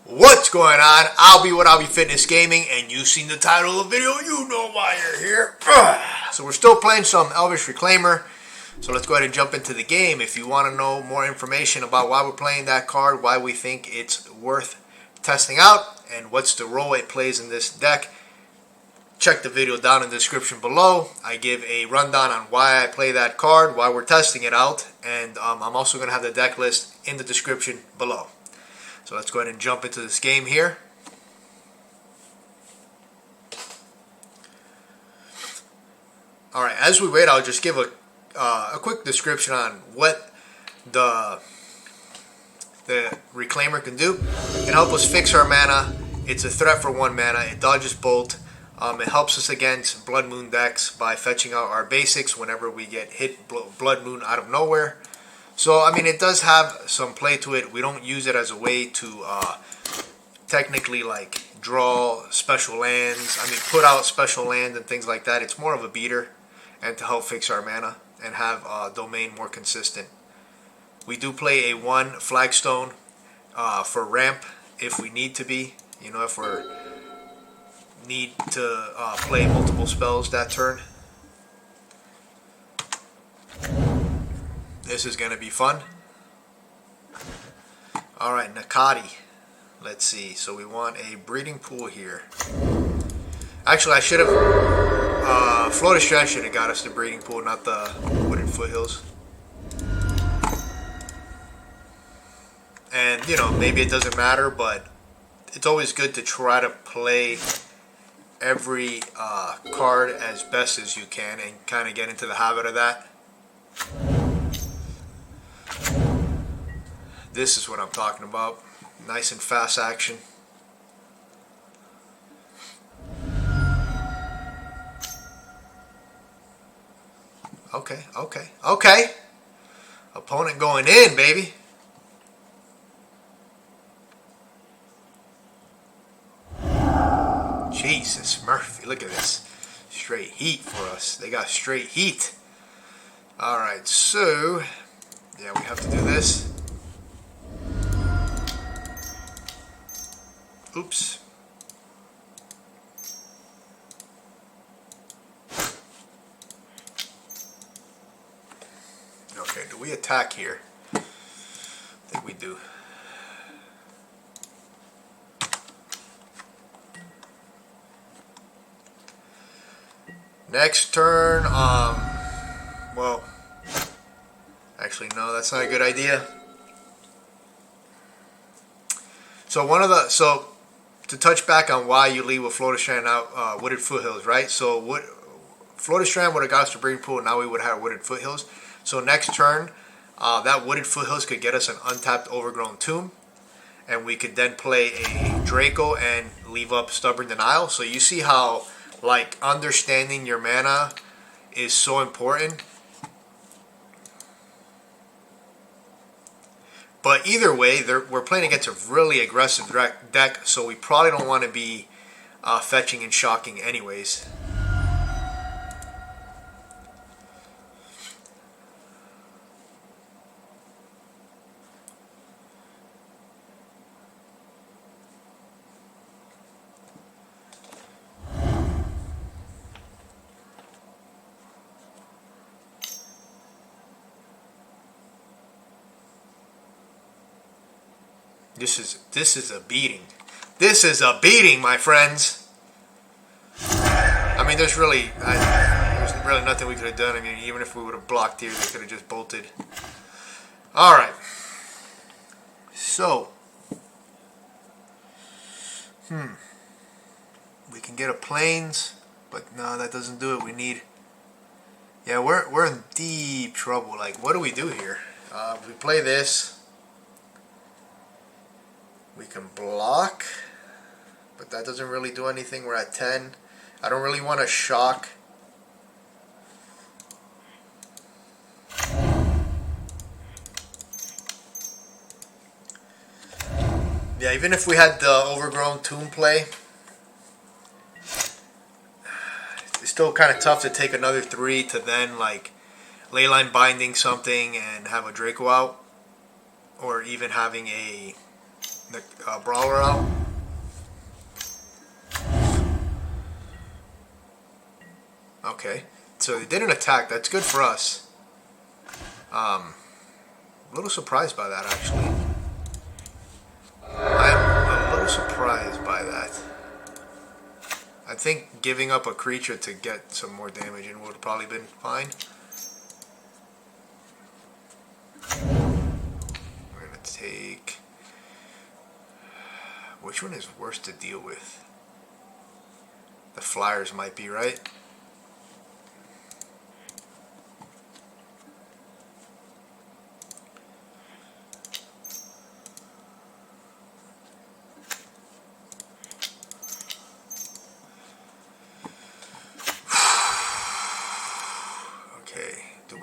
What's going on? I'll be Fitness Gaming, and you've seen the title of the video. You know why you're here. So we're still playing some Elvish Reclaimer. So let's go ahead and jump into the game. If you want to know more information about why we're playing that card, why we think it's worth testing out, and what's the role it plays in this deck, check the video down in the description below. I give a rundown on why I play that card, why we're testing it out, and I'm also going to have the deck list in the description below. So let's go ahead and jump into this game here. Alright, as we wait, I'll just give a quick description on what the Reclaimer can do. It helps us fix our mana. It's a threat for 1 mana. It dodges Bolt. It helps us against Blood Moon decks by fetching out our basics whenever we get hit Blood Moon out of nowhere. So, I mean, it does have some play to it. We don't use it as a way to technically, like, draw special lands. I mean, put out special lands and things like that. It's more of a beater and to help fix our mana and have domain more consistent. We do play a 1 Flagstone for ramp if we need to be. You know, if we need to play multiple spells that turn. This is going to be fun. Alright, Nacatl. Let's see. So we want a breeding pool here. Actually, I should have... Flooded Strand should have got us the breeding pool, not the Wooded Foothills. And, you know, maybe it doesn't matter, but it's always good to try to play every card as best as you can and kind of get into the habit of that. This is what I'm talking about. Nice and fast action. Okay. Opponent going in, baby. Jesus, Murphy, look at this. Straight heat for us. They got straight heat. Alright, so, yeah, we have to do this. Oops. Okay, do we attack here? I think we do. Next turn, well, actually no, that's not a good idea. So to touch back on why you leave with Flooded Strand out, Wooded Foothills, right? So Flooded Strand would have got us to breeding pool, and now we would have Wooded Foothills. So next turn, that Wooded Foothills could get us an untapped Overgrown Tomb, and we could then play a Draco and leave up Stubborn Denial. So you see how, like, understanding your mana is so important. But either way, we're playing against a really aggressive deck, so we probably don't want to be fetching and shocking anyways. This is a beating. This is a beating, my friends. I mean, there's really nothing we could have done. I mean, even if we would have blocked here, they could have just bolted. All right. So, we can get a plains, but no, that doesn't do it. We need. Yeah, we're in deep trouble. Like, what do we do here? We play this. We can block, but that doesn't really do anything. We're at 10. I don't really want to shock. Yeah, even if we had the Overgrown Tomb play, it's still kind of tough to take another 3 to then, like, Leyline Binding something and have a Draco out. Or even having a Brawler out. Okay, so they didn't attack. That's good for us. A little surprised by that, actually. I'm a little surprised by that. I think giving up a creature to get some more damage in would have probably been fine. We're gonna take... Which one is worse to deal with? The flyers might be, right?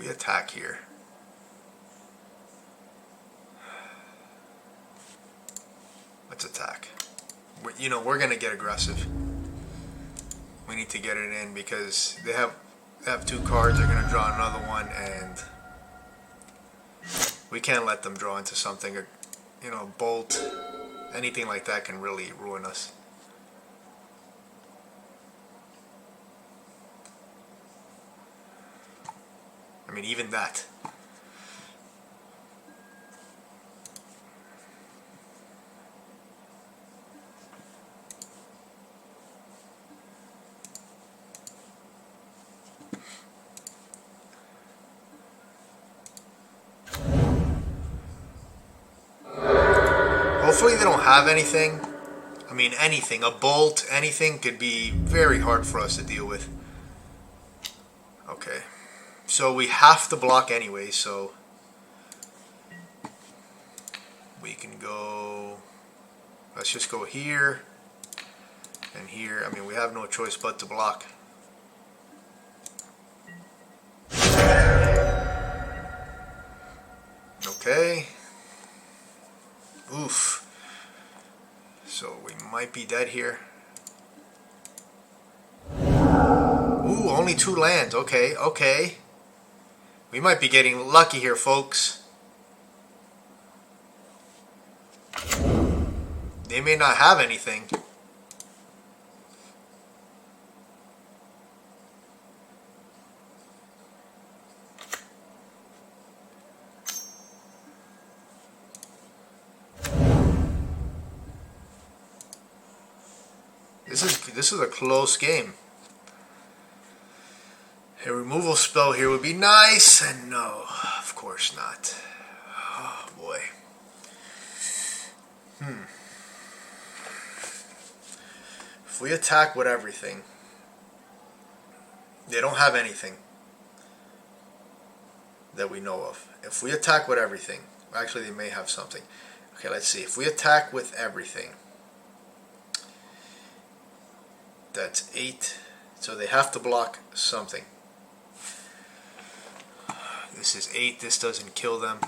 Attack here. Let's attack. We're gonna get aggressive. We need to get it in because they have two cards. They're gonna draw another one, and we can't let them draw into something. Bolt, anything like that can really ruin us. I mean, even that. Hopefully they don't have anything. I mean, anything. A bolt, anything could be very hard for us to deal with. Okay. So we have to block anyway, so we can go, let's just go here and here. I mean, we have no choice but to block. Okay. Oof. So we might be dead here. Ooh, only 2 lands. Okay, okay. We might be getting lucky here, folks. They may not have anything. This is a close game. A removal spell here would be nice, and no, of course not. Oh boy. If we attack with everything, they don't have anything that we know of. If we attack with everything, actually they may have something. Okay, let's see. If we attack with everything, that's 8. So they have to block something. This is 8. This doesn't kill them.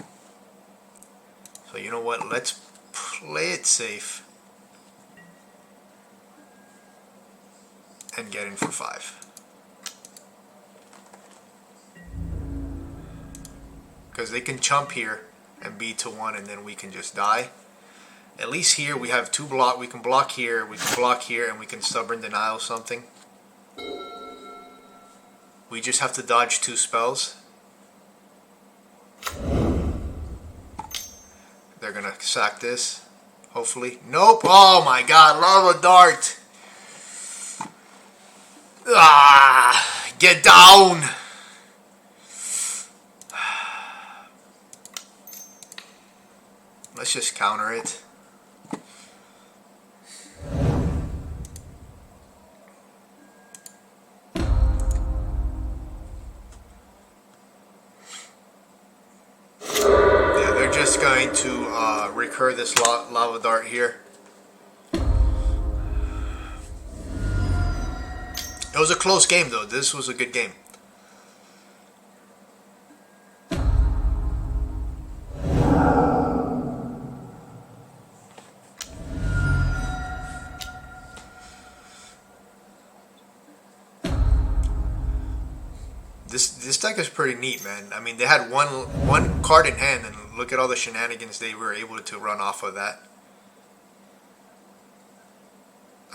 So you know what? Let's play it safe and get in for 5. Because they can chump here and be to 1, and then we can just die. At least here we have 2 block. We can block here, we can block here, and we can stubborn denial something. We just have to dodge 2 spells. They're gonna sack this, hopefully. Nope. Oh my god, lava dart. Ah, get down. Let's just counter it. Going to recur this lava dart here. It was a close game though. This was a good game. This deck is pretty neat, man. I mean, they had one card in hand, and look at all the shenanigans they were able to run off of that.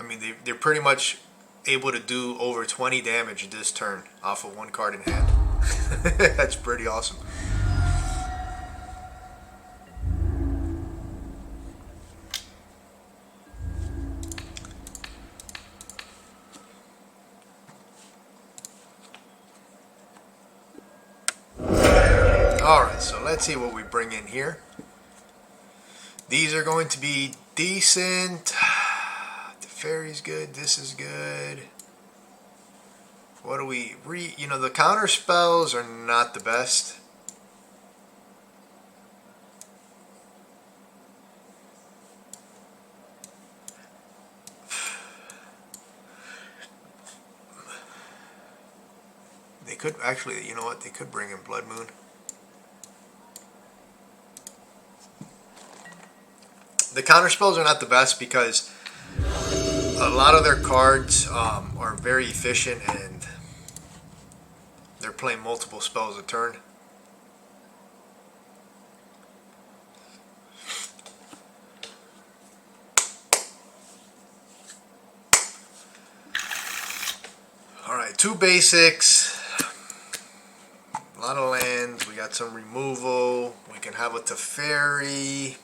I mean, they're pretty much able to do over 20 damage this turn off of one card in hand. That's pretty awesome. Alright, so let's see what we bring in here. These are going to be decent. Teferi's good, this is good. What do we you know, the counter spells are not the best. They could actually, you know what, they could bring in Blood Moon. The counter spells are not the best because a lot of their cards are very efficient and they're playing multiple spells a turn. Alright, 2 basics. A lot of lands. We got some removal. We can have a Teferi.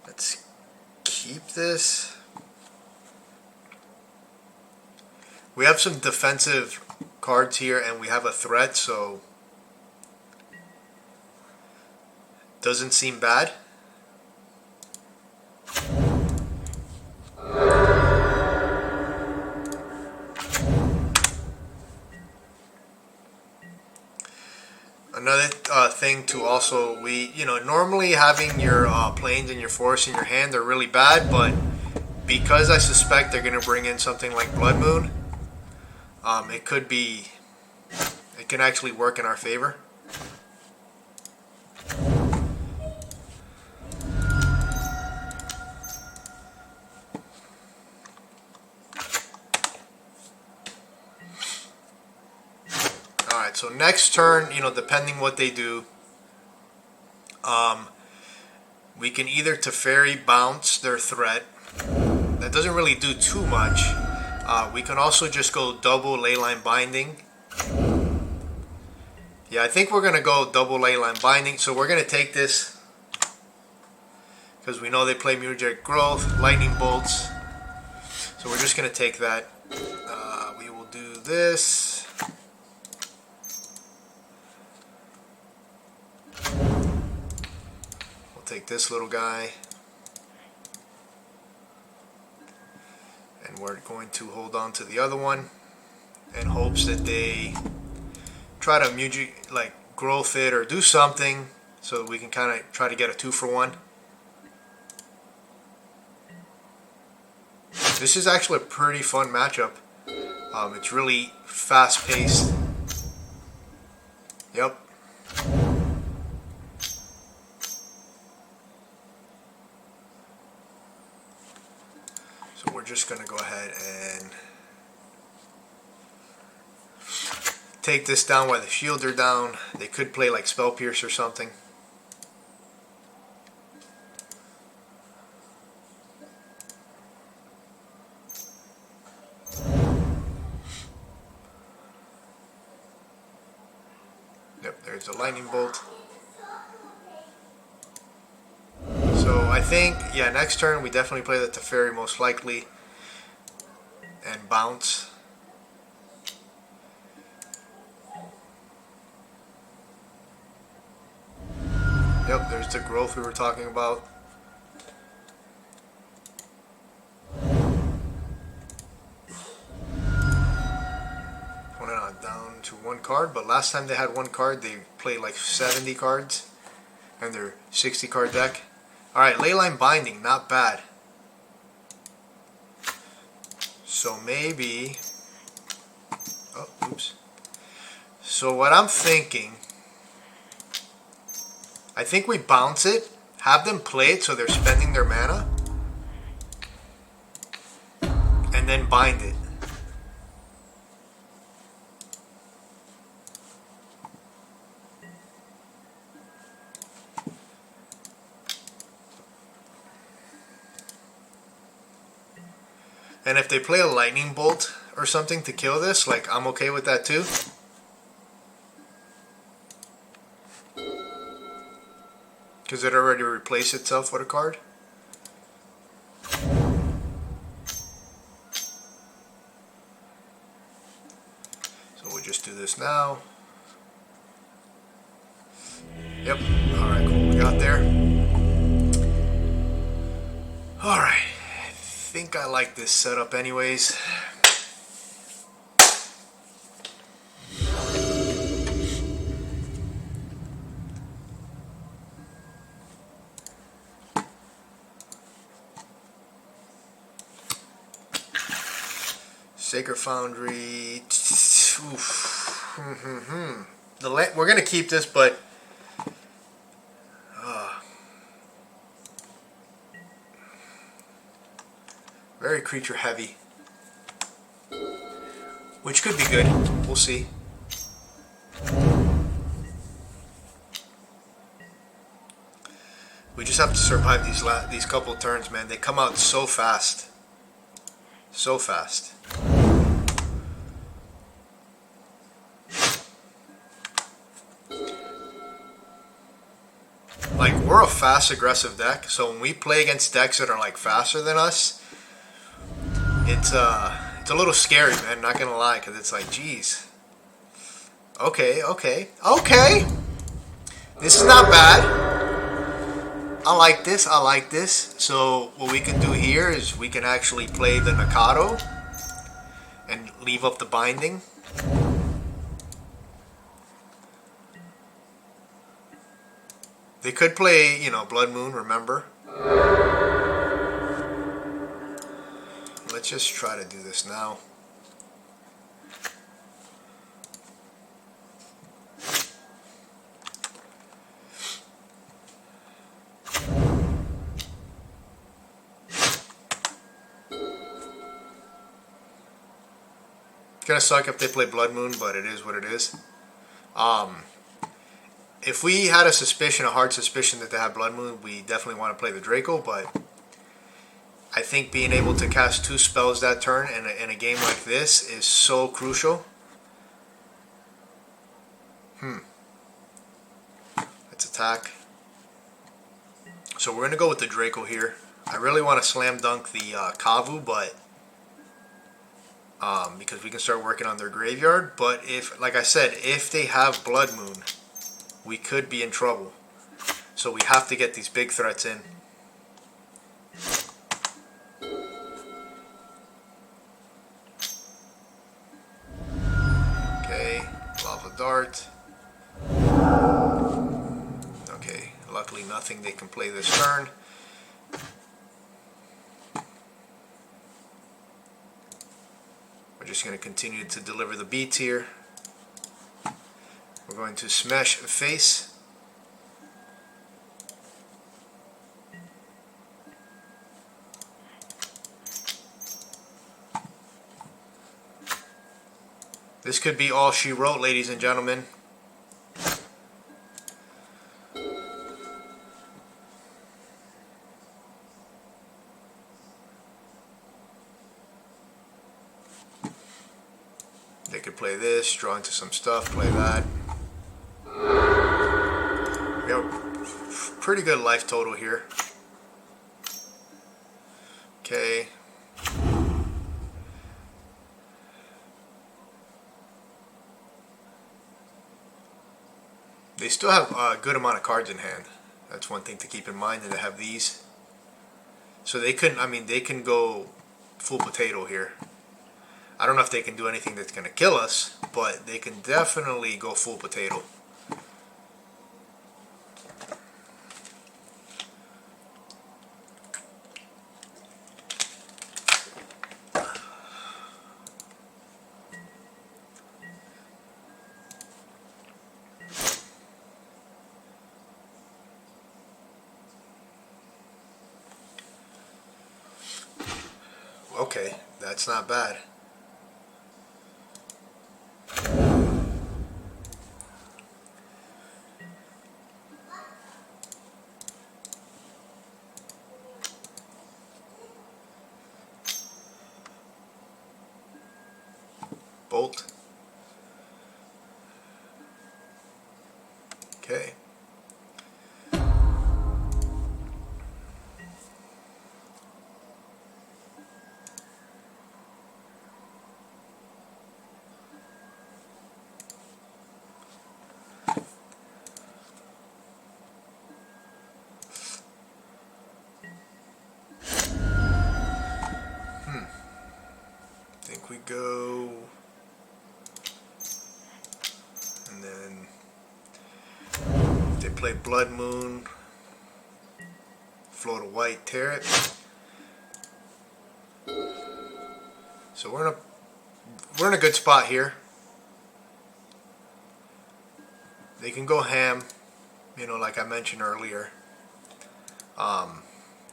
Let's keep this. We have some defensive cards here and we have a threat, so doesn't seem bad. Another thing to also, normally having your planes and your forests in your hand are really bad, but because I suspect they're going to bring in something like Blood Moon, it can actually work in our favor. So next turn, depending what they do, we can either Teferi bounce their threat. That doesn't really do too much. We can also just go double Leyline Binding. Yeah, I think we're going to go double Leyline Binding. So we're going to take this because we know they play Mutagen Growth, Lightning Bolts. So we're just going to take that. We will do this. Take this little guy, and we're going to hold on to the other one in hopes that they try to growth it or do something so that we can kind of try to get a 2-for-1. This is actually a pretty fun matchup. It's really fast paced. Yep. We're just going to go ahead and take this down while the shields are down. They could play like Spell Pierce or something. Yep, there's a Lightning Bolt. So I think, yeah, next turn we definitely play the Teferi most likely and bounce. Yep, there's the growth we were talking about. Put it down to 1 card, but last time they had 1 card, they played like 70 cards and their 60 card deck. Alright, Leyline Binding, not bad. So maybe... Oh, oops. So what I'm thinking... I think we bounce it, have them play it so they're spending their mana, and then bind it. And if they play a lightning bolt or something to kill this, like, I'm okay with that too. Because it already replaced itself with a card. So we'll just do this now. Yep. Alright, cool. We got there. Alright. I think I like this setup anyways. Sacred Foundry. We're gonna keep this, but very creature heavy, which could be good. We'll see. We just have to survive these couple turns, man. They come out so fast, so fast. Like, we're a fast, aggressive deck, so when we play against decks that are like faster than us, it's a little scary, man. Not gonna lie, because it's like, geez. Okay. This is not bad. I like this. So what we can do here is we can actually play the Nacatl and leave up the binding. They could play, you know, Blood Moon, remember? Let's just try to do this now. It's gonna suck if they play Blood Moon, but it is what it is. If we had a suspicion, a hard suspicion that they have Blood Moon, we definitely want to play the Draco, but I think being able to cast 2 spells that turn in a game like this is so crucial. Let's attack. So we're going to go with the Draco here. I really want to slam dunk the Kavu, but because we can start working on their graveyard. But if, like I said, if they have Blood Moon, we could be in trouble. So we have to get these big threats in. Okay, Lava Dart. Okay, luckily nothing they can play this turn. We're just going to continue to deliver the beats here. We're going to smash face. This could be all she wrote, ladies and gentlemen. They could play this, draw into some stuff, play that. We have a pretty good life total here. Okay. They still have a good amount of cards in hand. That's one thing to keep in mind, that they have these. So they couldn't, I mean, they can go full potato here. I don't know if they can do anything that's going to kill us, but they can definitely go full potato. Okay, that's not bad. bolt. Okay. I think we go, and then if they play Blood Moon, float a white, tear it. So we're in a good spot here. They can go ham, you know, like I mentioned earlier.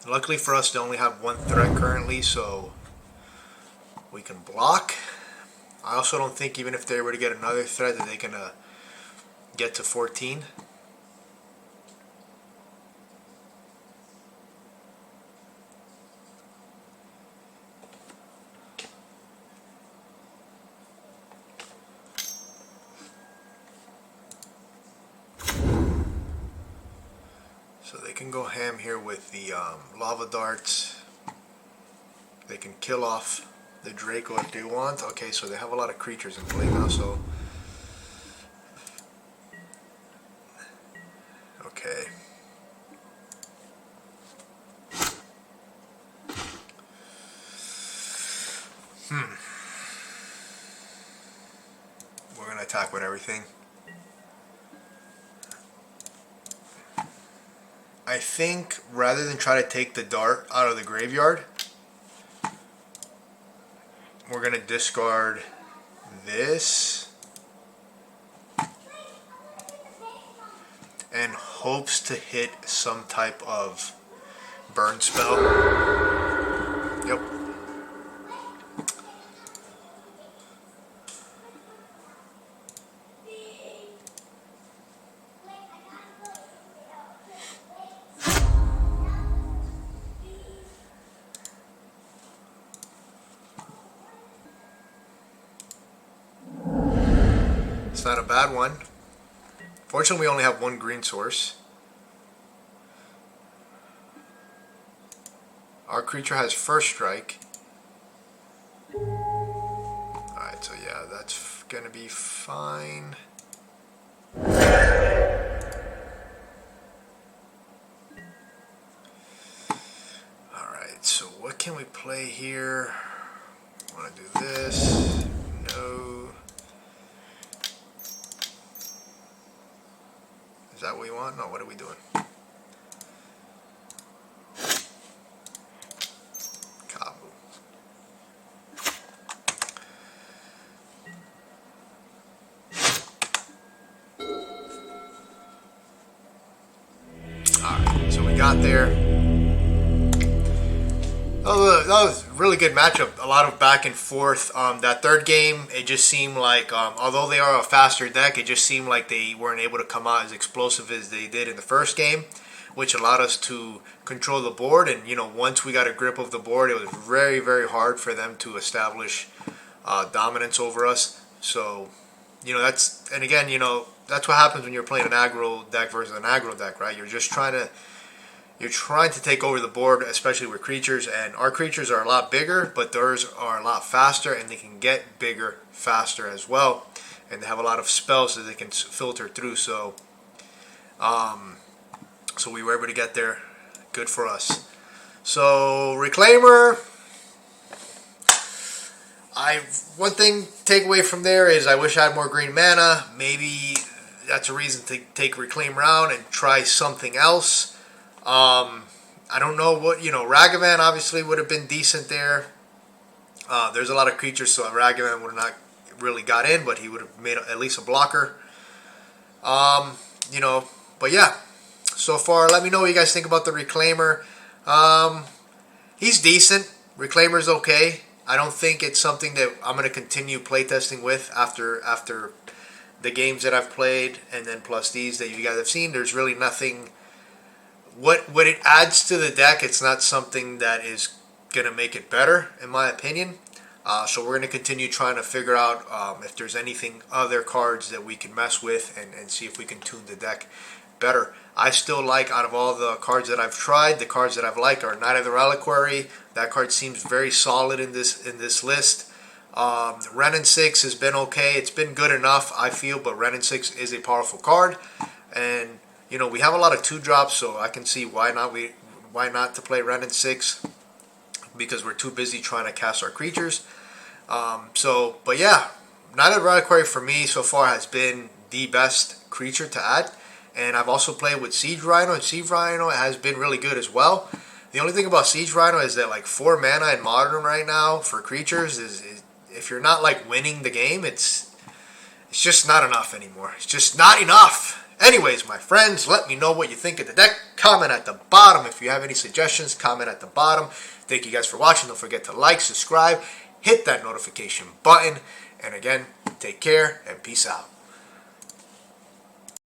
Luckily for us, they only have one threat currently, so we can block. I also don't think even if they were to get another threat that they can get to 14. So they can go ham here with the lava darts. They can kill off the Draco if they want. Okay, so they have a lot of creatures in play now, so okay. We're gonna attack with everything. I think rather than try to take the dart out of the graveyard, we're going to discard this and hopes to hit some type of burn spell. Yep. Not a bad one. Fortunately, we only have one green source. Our creature has first strike. Alright, so yeah, that's gonna be fine. Alright, so what can we play here? I want to do this. No. Is that what we want? No, what are we doing? Kavu. Alright, so we got there. That was a really good matchup. A lot of back and forth. That third game, it just seemed like, although they are a faster deck, it just seemed like they weren't able to come out as explosive as they did in the first game, which allowed us to control the board. And, you know, once we got a grip of the board, it was very, very hard for them to establish dominance over us. So, you know, that's, and again, you know, that's what happens when you're playing an aggro deck versus an aggro deck, right? You're just trying to take over the board, especially with creatures, and our creatures are a lot bigger, but theirs are a lot faster, and they can get bigger faster as well, and they have a lot of spells that they can filter through. So, so we were able to get there. Good for us. So Reclaimer, one thing takeaway from there is I wish I had more green mana. Maybe that's a reason to take Reclaimer out and try something else. I don't know what, you know, Ragavan obviously would have been decent there. There's a lot of creatures, so Ragavan would have not really got in, but he would have made at least a blocker. You know, but yeah, so far, let me know what you guys think about the Reclaimer. He's decent. Reclaimer's okay. I don't think it's something that I'm going to continue playtesting with after the games that I've played, and then plus these that you guys have seen. There's really nothing. What it adds to the deck, it's not something that is going to make it better, in my opinion. So we're going to continue trying to figure out if there's anything other cards that we can mess with and see if we can tune the deck better. I still like, out of all the cards that I've tried, the cards that I've liked are Knight of the Reliquary. That card seems very solid in this list. Renin 6 has been okay. It's been good enough, I feel, but Renin 6 is a powerful card. And, you know, we have a lot of 2-drops, so I can see why not to play Renin 6, because we're too busy trying to cast our creatures. But yeah, Knight of the Reliquary for me so far has been the best creature to add. And I've also played with Siege Rhino, and Siege Rhino has been really good as well. The only thing about Siege Rhino is that like 4 mana in Modern right now for creatures is if you're not like winning the game, it's just not enough anymore. It's just not enough. Anyways, my friends, let me know what you think of the deck. Comment at the bottom. If you have any suggestions, comment at the bottom. Thank you guys for watching. Don't forget to like, subscribe, hit that notification button. And again, take care and peace out.